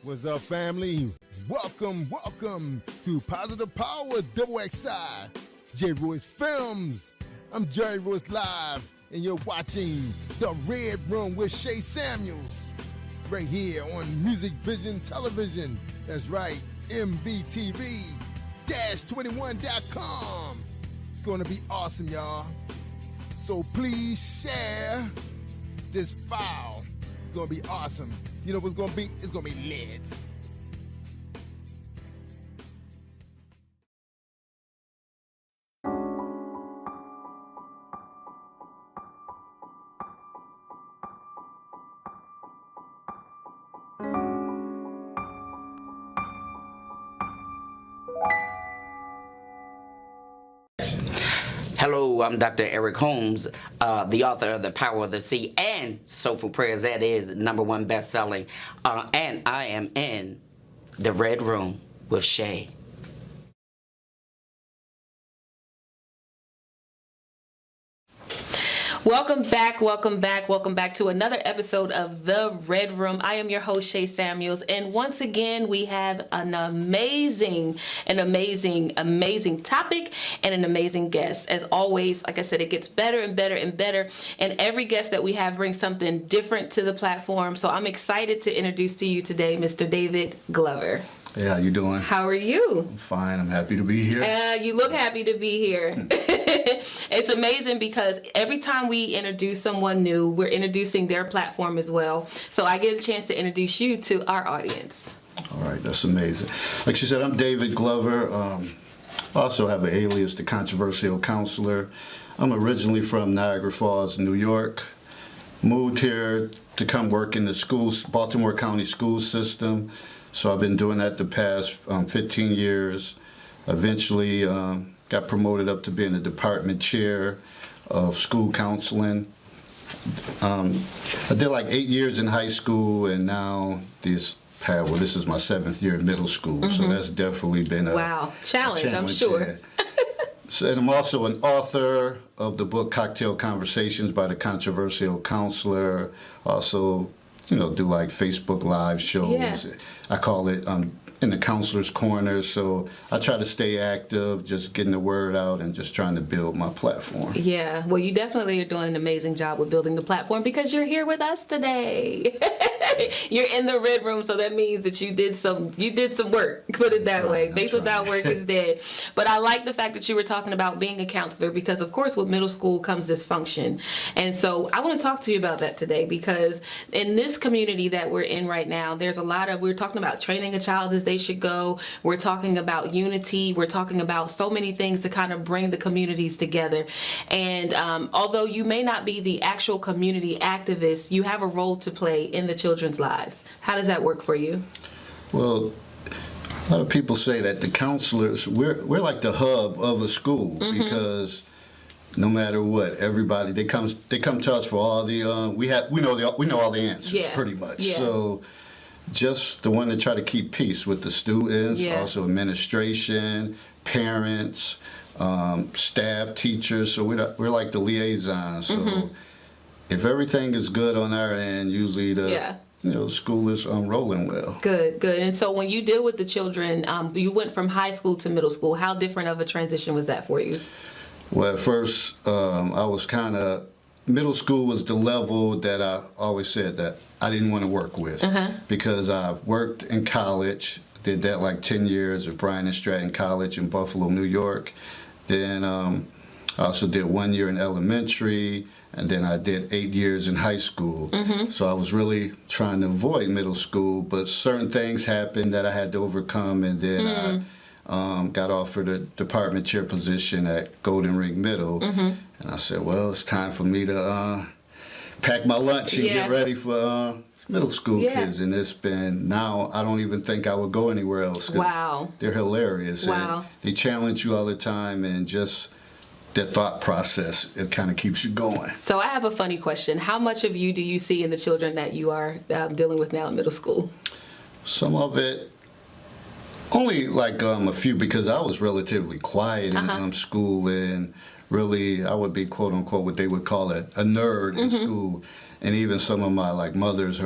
What's up, family? Welcome to Positive Power XXI, J. Royce Films. I'm Jerry Royce Live, and you're watching The Red Room with Shay Samuels, right here on Music Vision Television. That's right, MVTV-21.com. It's going to be awesome, y'all. So please share this file. It's going to be awesome. You know what's going to be? It's going to be lit. Hello, I'm Dr. Eric Holmes, the author of The Power of the Sea and Soulful Prayers. That is #1 best-selling. And I am in The Red Room with Shay. Welcome back to another episode of The Red Room. I am your host, Shay Samuels, and once again, we have an amazing topic and an amazing guest. As always, like I said, it gets better and better and better, and every guest that we have brings something different to the platform, so I'm excited to introduce to you today Mr. David Glover. Hey, how you doing? How are you? I'm fine. I'm happy to be here. You look happy to be here. It's amazing because every time we introduce someone new, we're introducing their platform as well. So I get a chance to introduce you to our audience. All right, that's amazing. Like she said, I'm David Glover. I also have an alias, the Controversial Counselor. I'm originally from Niagara Falls, New York. Moved here to come work in the schools, Baltimore County school system. So I've been doing that the past 15 years. Eventually got promoted up to being the department chair of school counseling. I did like 8 years in high school, and now this is my 7th year in middle school. Mm-hmm. So that's definitely been a challenge, I'm sure. Yeah. So, and I'm also an author of the book Cocktail Conversations by the Controversial Counselor. Also, do like Facebook Live shows. Yeah. I call it in the Counselor's Corner. So I try to stay active, just getting the word out and just trying to build my platform. Yeah, well, you definitely are doing an amazing job with building the platform because you're here with us today. You're in the Red Room, so that means that you did some work. Put it that way. Faith without work is dead. But I like the fact that you were talking about being a counselor because, of course, with middle school comes dysfunction. And so I want to talk to you about that today because in this community that we're in right now, there's we're talking about training a child as they should go. We're talking about unity. We're talking about so many things to kind of bring the communities together. And although you may not be the actual community activist, you have a role to play in the children's lives. How does that work for you? Well, a lot of people say that the counselors, we're like the hub of a school. Mm-hmm. Because no matter what, everybody they come to us for all the we know all the answers pretty much. Yeah. So just the one to try to keep peace with the students, also administration, parents, staff, teachers. So we're like the liaisons. So if everything is good on our end, usually the school is rolling well. Good. And so when you deal with the children, you went from high school to middle school. How different of a transition was that for you? Well, at first, I was middle school was the level that I always said that I didn't want to work with because I've worked in college, did that like 10 years at Bryan and Stratton College in Buffalo, New York. Then I also did 1 year in elementary, and then I did 8 years in high school. Mm-hmm. So I was really trying to avoid middle school, but certain things happened that I had to overcome, and then I got offered a department chair position at Golden Ring Middle, and I said, well, it's time for me to pack my lunch and get ready for middle school kids. And it's been, now I don't even think I would go anywhere else. Wow. They're hilarious. Wow. And they challenge you all the time, and just their thought process, it kind of keeps you going. So I have a funny question. How much of you do you see in the children that you are dealing with now in middle school? Some of it, only like a few, because I was relatively quiet in school, and really I would be quote unquote what they would call a nerd in school. And even some of my like mothers,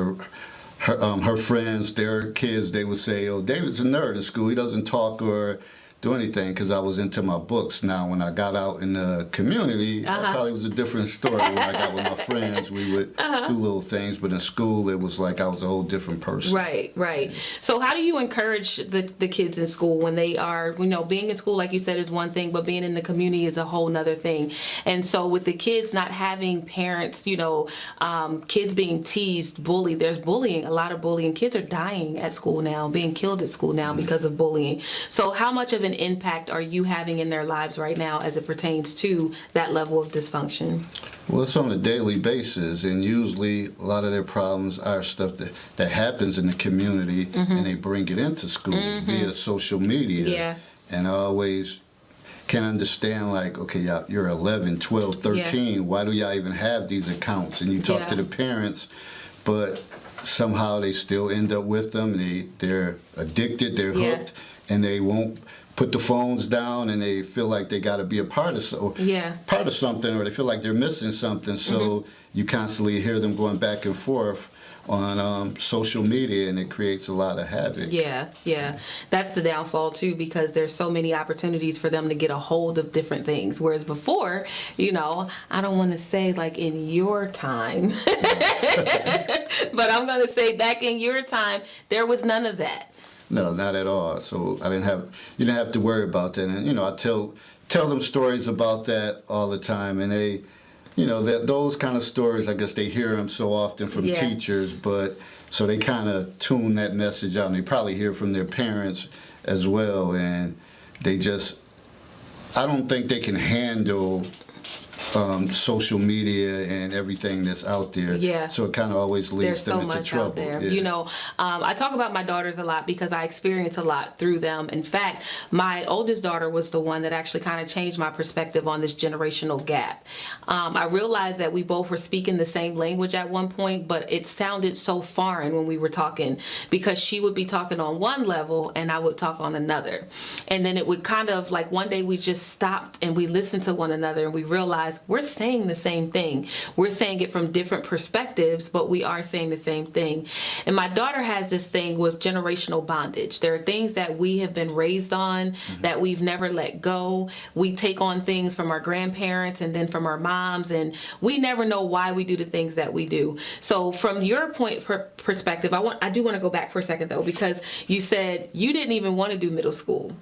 her friends, their kids, they would say, "Oh, David's a nerd in school. He doesn't talk or do anything," because I was into my books. Now, when I got out in the community, that probably was a different story. When I got with my friends, we would do little things, but in school, it was like I was a whole different person. Right. So how do you encourage the kids in school when they are, being in school, like you said, is one thing, but being in the community is a whole nother thing. And so with the kids not having parents, kids being teased, bullied, there's bullying, a lot of bullying. Kids are dying at school now, being killed at school now because of bullying. So how much of an impact are you having in their lives right now as it pertains to that level of dysfunction? Well, it's on a daily basis, and usually a lot of their problems are stuff that happens in the community, and they bring it into school via social media. Yeah. And I always can't understand, like, okay, you're 11, 12, 13, why do y'all even have these accounts? And you talk to the parents, but somehow they still end up with them. They're addicted, they're hooked, and they won't put the phones down, and they feel like they got to be a part of something, or they feel like they're missing something. So you constantly hear them going back and forth on social media, and it creates a lot of havoc. Yeah. That's the downfall too, because there's so many opportunities for them to get a hold of different things. Whereas before, I don't want to say like in your time, but I'm going to say back in your time, there was none of that. No, not at all. So you didn't have to worry about that. And I tell them stories about that all the time, and they, those kind of stories, I guess they hear them so often from teachers, but so they kind of tune that message out, and they probably hear from their parents as well, and I don't think they can handle social media and everything that's out there. Yeah. So it kind of always leads them into trouble. There's so much out there. I talk about my daughters a lot because I experience a lot through them. In fact, my oldest daughter was the one that actually kind of changed my perspective on this generational gap. I realized that we both were speaking the same language at one point, but it sounded so foreign when we were talking, because she would be talking on one level and I would talk on another. And then it would kind of like one day we just stopped and we listened to one another, and we realized we're saying the same thing. We're saying it from different perspectives, but we are saying the same thing. And my daughter has this thing with generational bondage. There are things that we have been raised on that we've never let go. We take on things from our grandparents and then from our moms, and we never know why we do the things that we do. So from your perspective, I do want to go back for a second though, because you said you didn't even want to do middle school.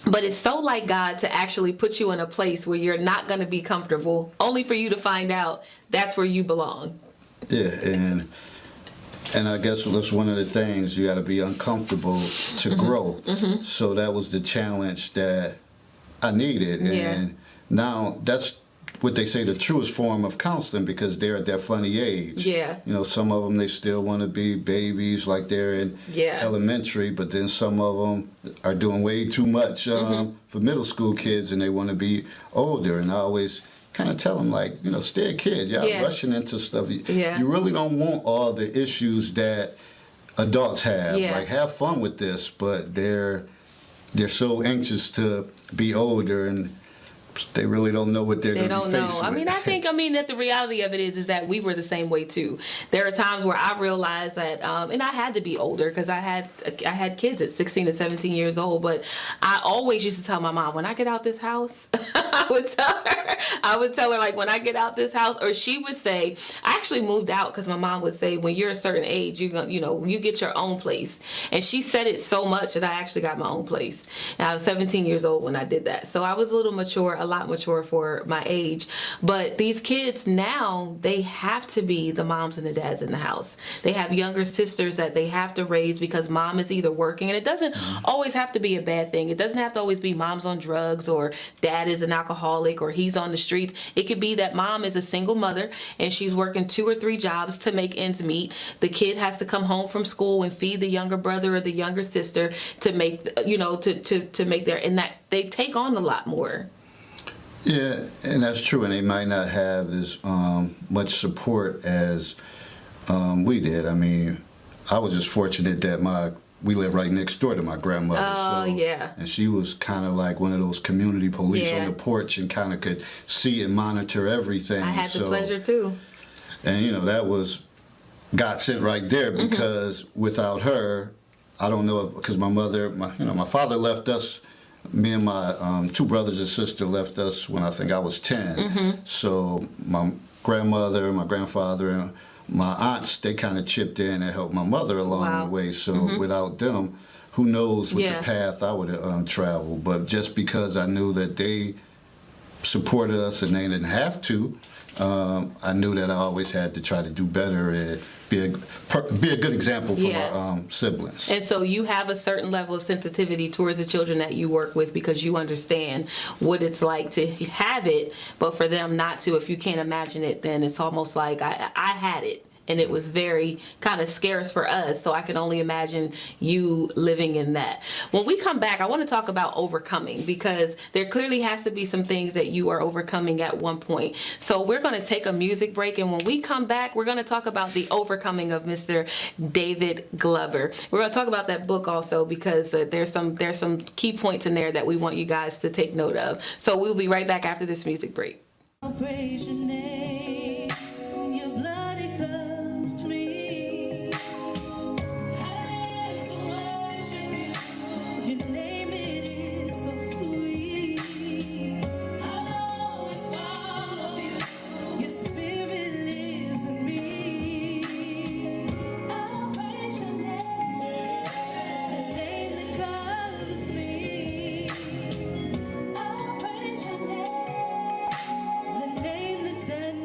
But it's so like God to actually put you in a place where you're not going to be comfortable, only for you to find out that's where you belong. Yeah, and I guess that's one of the things, you got to be uncomfortable to grow. So that was the challenge that I needed. And now that's what they say the truest form of counseling, because they're at that funny age. Yeah. Some of them, they still want to be babies like they're in elementary, but then some of them are doing way too much for middle school kids, and they want to be older. And I always kind of tell them, like, stay a kid. Y'all rushing into stuff. You really don't want all the issues that adults have. Like, have fun with this, but they're so anxious to be older, and they really don't know what they're going to be faced with. I mean that the reality of it is that we were the same way too. There are times where I realized that, and I had to be older because I had kids at 16 and 17 years old. But I always used to tell my mom, when I get out this house, I would tell her like, when I get out this house, or she would say, I actually moved out because my mom would say, when you're a certain age, you get your own place. And she said it so much that I actually got my own place. And I was 17 years old when I did that. So I was a lot mature for my age. But these kids now, they have to be the moms and the dads in the house. They have younger sisters that they have to raise because mom is either working, and it doesn't always have to be a bad thing. It doesn't have to always be mom's on drugs or dad is an alcoholic or he's on the streets. It could be that mom is a single mother and she's working 2 or 3 jobs to make ends meet. The kid has to come home from school and feed the younger brother or the younger sister to make, to make their, and that they take on a lot more. Yeah, and that's true, and they might not have as much support as we did. I mean, I was just fortunate that we lived right next door to my grandmother. And she was kind of like one of those community police on the porch, and kind of could see and monitor everything. I had the pleasure too. And that was God sent right there, because without her, I don't know, because my father left us. Me and my two brothers and sister left us when I think I was 10. So my grandmother, my grandfather, and my aunts, they kind of chipped in and helped my mother along the way. So without them, who knows what the path I would have traveled. But just because I knew that they supported us and they didn't have to, I knew that I always had to try to do better and be a good example for my siblings. And so you have a certain level of sensitivity towards the children that you work with, because you understand what it's like to have it, but for them not to. If you can't imagine it, then it's almost like I had it. And it was very kind of scarce for us, so I can only imagine you living in that. When we come back, I want to talk about overcoming, because there clearly has to be some things that you are overcoming at one point. So we're going to take a music break, and when we come back, we're going to talk about the overcoming of Mr. David Glover. We're going to talk about that book also, because there's some key points in there that we want you guys to take note of. So we'll be right back after this music break. I'll praise your name, your blood it covers me. I live to worship you, your name it is so sweet. I'll always follow you, your spirit lives in me. I'll praise your name, the name that covers me. I'll praise your name. The name that said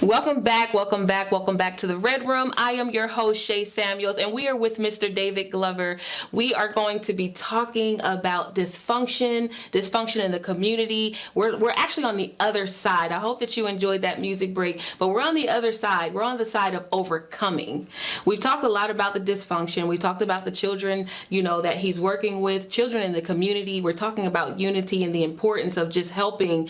Welcome back to the Red Room. I am your host, Shay Samuels, and we are with Mr. David Glover. We are going to be talking about dysfunction in the community. We're actually on the other side. I hope that you enjoyed that music break, but we're on the other side. We're on the side of overcoming. We've talked a lot about the dysfunction. We talked about the children, that he's working with, children in the community. We're talking about unity and the importance of just helping.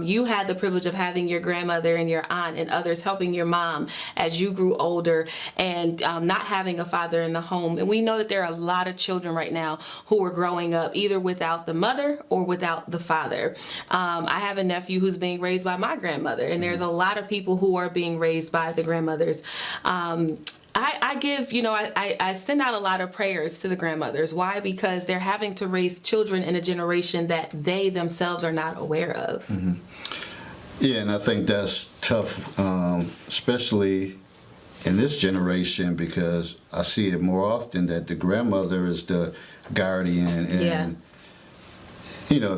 You had the privilege of having your grandmother and your aunt and others helping your mom as you grew older, and not having a father in the home. And we know that there are a lot of children right now who are growing up either without the mother or without the father. I have a nephew who's being raised by my grandmother, and there's a lot of people who are being raised by the grandmothers. I send out a lot of prayers to the grandmothers. Why? Because they're having to raise children in a generation that they themselves are not aware of. Mm-hmm. Yeah, and I think that's tough, especially in this generation, because I see it more often that the grandmother is the guardian, and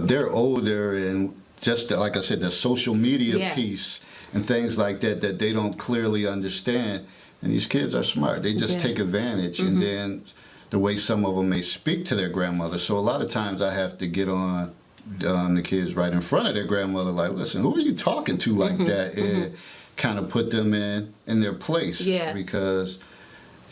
they're older, and just like I said, the social media piece and things like that they don't clearly understand. And these kids are smart; they just take advantage, and then the way some of them may speak to their grandmother. So a lot of times I have to get on the kids right in front of their grandmother, like, listen, who are you talking to like that? And kind of put them in their place. Because,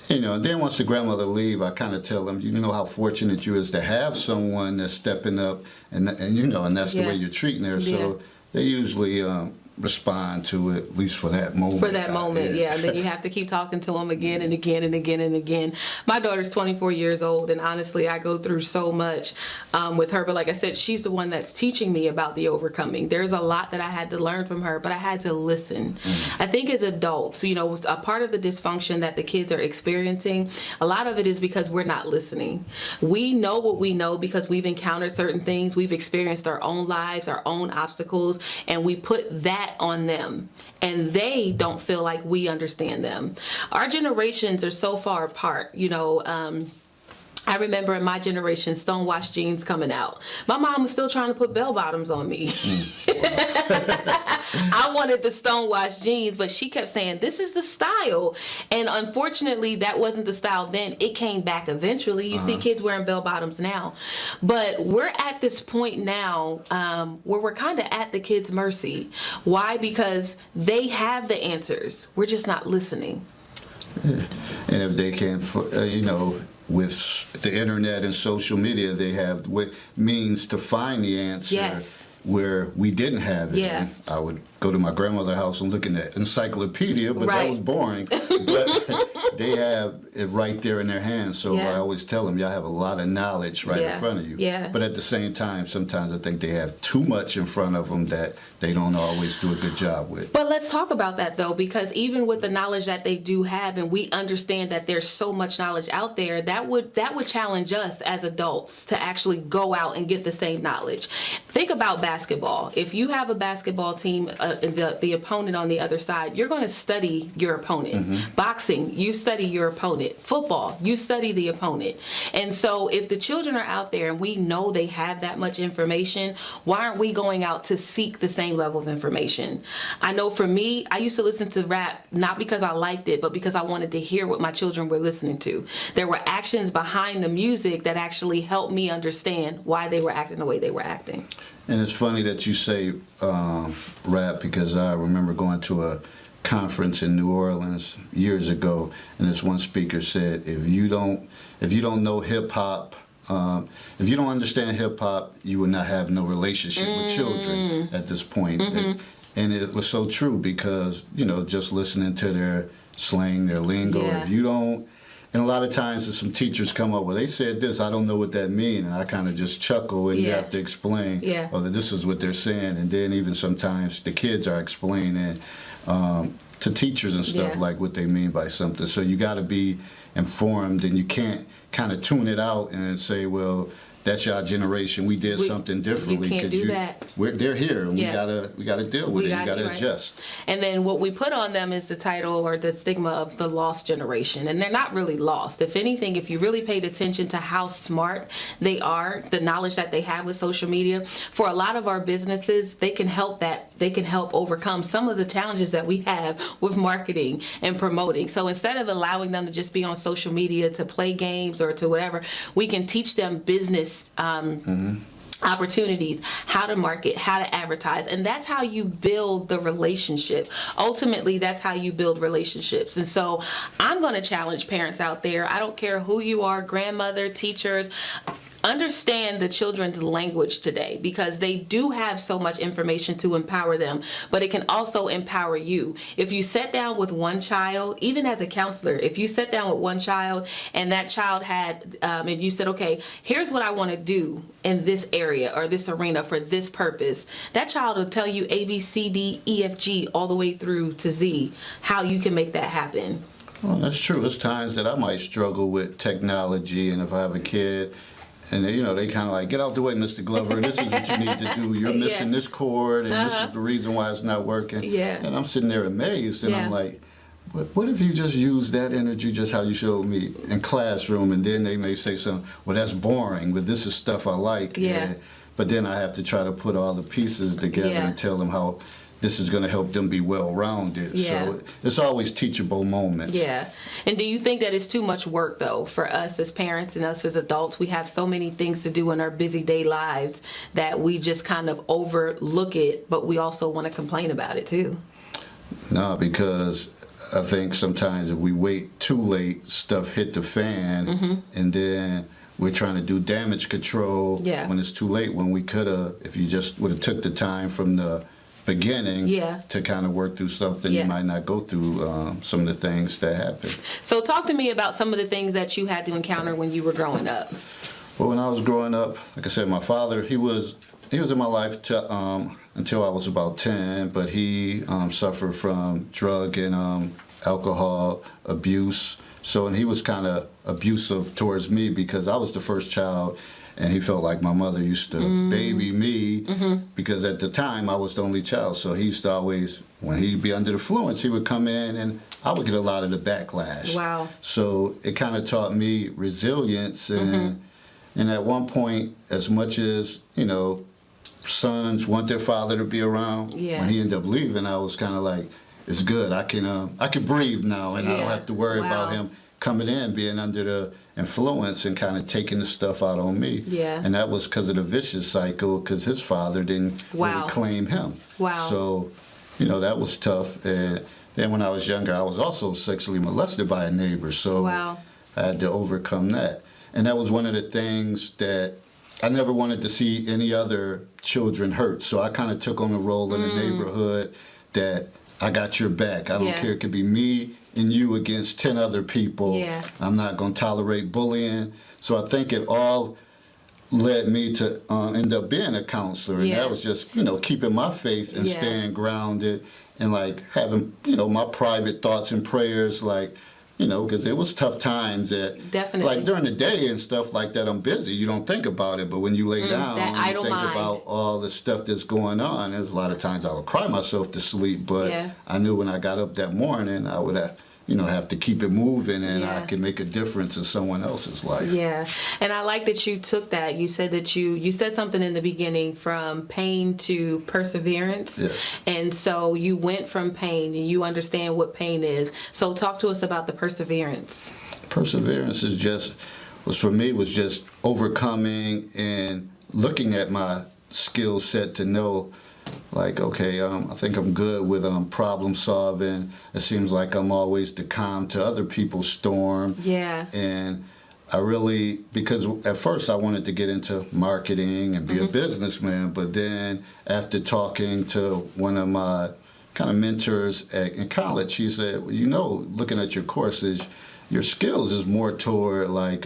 then once the grandmother leave, I kind of tell them, how fortunate you is to have someone that's stepping up, and that's the way you're treating her. So they usually respond to it, at least for that moment. For that moment, and then you have to keep talking to them again and again and again and again. My daughter's 24 years old, and honestly, I go through so much with her. But like I said, she's the one that's teaching me about the overcoming. There's a lot that I had to learn from her, but I had to listen. I think as adults, a part of the dysfunction that the kids are experiencing, a lot of it is because we're not listening. We know what we know because we've encountered certain things. We've experienced our own lives, our own obstacles, and we put that on them, and they don't feel like we understand them. Our generations are so far apart. I remember in my generation, stonewashed jeans coming out. My mom was still trying to put bell bottoms on me. I wanted the stonewashed jeans, but she kept saying, this is the style. And unfortunately, that wasn't the style then. It came back eventually. You see kids wearing bell bottoms now. But we're at this point now where we're kind of at the kids' mercy. Why? Because they have the answers. We're just not listening. Yeah. And if they can, with the internet and social media, they have means to find the answer where we didn't have it. And I would go to my grandmother's house and look in the encyclopedia, but that was boring. But they have it right there in their hands. So I always tell them, y'all have a lot of knowledge right in front of you. But at the same time, sometimes I think they have too much in front of them that they don't always do a good job with. But let's talk about that, though, because even with the knowledge that they do have, and we understand that there's so much knowledge out there, that would challenge us as adults to actually go out and get the same knowledge. Think about basketball. If you have a basketball team, the opponent on the other side, you're going to study your opponent. Boxing, you study your opponent. Football, you study the opponent. And so if the children are out there and we know they have that much information, why aren't we going out to seek the same level of information? I know for me, I used to listen to rap not because I liked it, but because I wanted to hear what my children were listening to. There were actions behind the music that actually helped me understand why they were acting the way they were acting. And it's funny that you say rap, because I remember going to a conference in New Orleans years ago, and this one speaker said, if you don't know hip hop, if you don't understand hip hop, you will not have no relationship with children at this point. And it was so true, because just listening to their slang, their lingo, if you don't. And a lot of times there's some teachers come up, well, they said this, I don't know what that means. And I kind of just chuckle, and you have to explain, this is what they're saying. And then even sometimes the kids are explaining to teachers and stuff like what they mean by something. So you got to be informed, and you can't kind of tune it out and say, well, that's our generation. We did something differently. You can't do that. They're here, and Yeah. we gotta deal with it. You gotta adjust. And then what we put on them is the title or the stigma of the lost generation. And they're not really lost. If anything, if you really paid attention to how smart they are, the knowledge that they have with social media, for a lot of our businesses, they can help overcome some of the challenges that we have with marketing and promoting. So instead of allowing them to just be on social media to play games or to whatever, we can teach them business opportunities, how to market, how to advertise, and that's how you build the relationship. Ultimately, that's how you build relationships. And so I'm going to challenge parents out there. I don't care who you are, grandmother, teachers. Understand the children's language today, because they do have so much information to empower them, but it can also empower you. If you sit down with one child, even as a counselor, if you sit down with one child and that child had, and you said, okay, here's what I want to do in this area or this arena for this purpose, that child will tell you A, B, C, D, E, F, G, all the way through to Z, how you can make that happen. Well, that's true. There's times that I might struggle with technology, and if I have a kid, and they, they kind of like, get out the way, Mr. Glover. This is what you need to do. You're missing this chord, and this is the reason why it's not working. Yeah. And I'm sitting there amazed, and I'm like, what if you just use that energy just how you showed me in classroom? And then they may say something, well, that's boring, but this is stuff I like. Yeah. But then I have to try to put all the pieces together and tell them how this is going to help them be well-rounded. Yeah. So it's always teachable moments. Yeah. And do you think that it's too much work, though, for us as parents and us as adults? We have so many things to do in our busy day lives that we just kind of overlook it, but we also want to complain about it, too. No, because I think sometimes if we wait too late, stuff hit the fan, and then we're trying to do damage control when it's too late, when we could have, if you just would have took the time from the beginning to kind of work through something, you might not go through some of the things that happen. So talk to me about some of the things that you had to encounter when you were growing up. Well, when I was growing up, like I said, my father, he was in my life until I was about 10, but he suffered from drug and alcohol abuse. So, and he was kind of abusive towards me because I was the first child, and he felt like my mother used to baby me because at the time I was the only child. So he used to always, when he'd be under the influence, he would come in and I would get a lot of the backlash. Wow. So it kind of taught me resilience. And at one point, as much as, sons want their father to be around, when he ended up leaving, I was kind of like, it's good. I can breathe now, and I don't have to worry about him coming in, being under the influence and kind of taking the stuff out on me. Yeah. And that was because of the vicious cycle, because his father didn't really claim him. Wow. So, that was tough. And then when I was younger, I was also sexually molested by a neighbor. So I had to overcome that. And that was one of the things that I never wanted to see any other children hurt. So I kind of took on the role in the neighborhood that I got your back. I don't care. It could be me and you against 10 other people. Yeah. I'm not going to tolerate bullying. So I think it all led me to end up being a counselor. And that was just, keeping my faith and staying grounded and like having, my private thoughts and prayers, like, because it was tough times like during the day and stuff like that, I'm busy. You don't think about it. But when you lay down, you think about all the stuff that's going on. There's a lot of times I would cry myself to sleep, but I knew when I got up that morning, I would have to keep it moving, and I can make a difference in someone else's life. Yeah, and I like that you took that. You said that you said something in the beginning, from pain to perseverance. Yes. And so you went from pain, and you understand what pain is. So talk to us about the perseverance. Perseverance was for me just overcoming and looking at my skill set to know, like, okay, I think I'm good with problem solving. It seems like I'm always the calm to other people's storm. Yeah. And I really, because at first I wanted to get into marketing and be a businessman, but then after talking to one of my kind of mentors in college, he said, well, looking at your courses, your skills is more toward like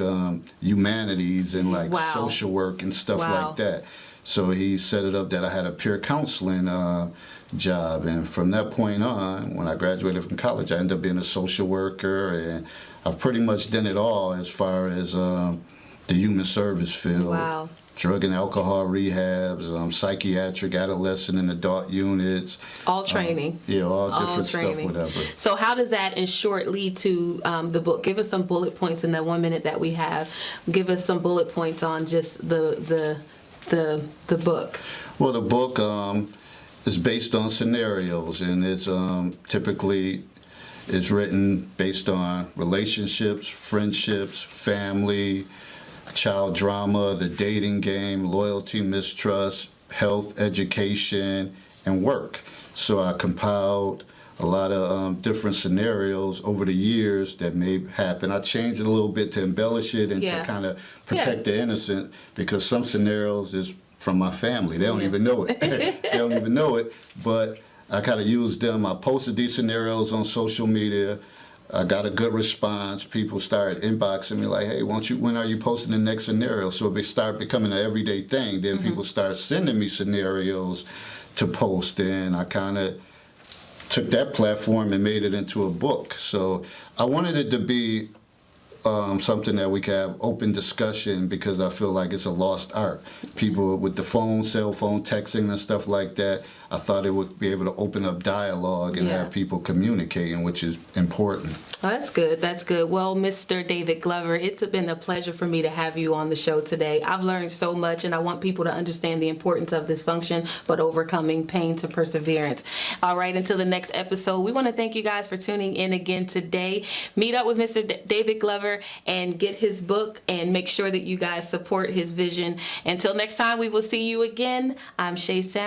humanities and like social work and stuff like that. So he set it up that I had a peer counseling job. And from that point on, when I graduated from college, I ended up being a social worker. And I've pretty much done it all as far as the human service field. Wow. Drug and alcohol rehabs, psychiatric, adolescent and adult units. All training. All different All stuff, training. whatever. So how does that, in short, lead to the book? Give us some bullet points in that 1 minute that we have. Give us some bullet points on just the book. Well, the book is based on scenarios, and it's typically it's written based on relationships, friendships, family, child drama, the dating game, loyalty, mistrust, health, education, and work. So I compiled a lot of different scenarios over the years that may happen. I changed it a little bit to embellish it and to kind of protect the innocent, because some scenarios is from my family. They don't even know it. They don't even know it, but I kind of used them. I posted these scenarios on social media. I got a good response. People started inboxing me like, hey, when are you posting the next scenario? So it started becoming an everyday thing. Then people started sending me scenarios to post, and I kind of took that platform and made it into a book. So I wanted it to be something that we could have open discussion, because I feel like it's a lost art. People with the phone, cell phone, texting and stuff like that, I thought it would be able to open up dialogue and have people communicating, which is important. Oh, that's good. That's good. Well, Mr. David Glover, it's been a pleasure for me to have you on the show today. I've learned so much, and I want people to understand the importance of dysfunction, but overcoming pain to perseverance. All right, until the next episode, we want to thank you guys for tuning in again today. Meet up with Mr. David Glover and get his book, and make sure that you guys support his vision. Until next time, we will see you again. I'm Shay Samuels.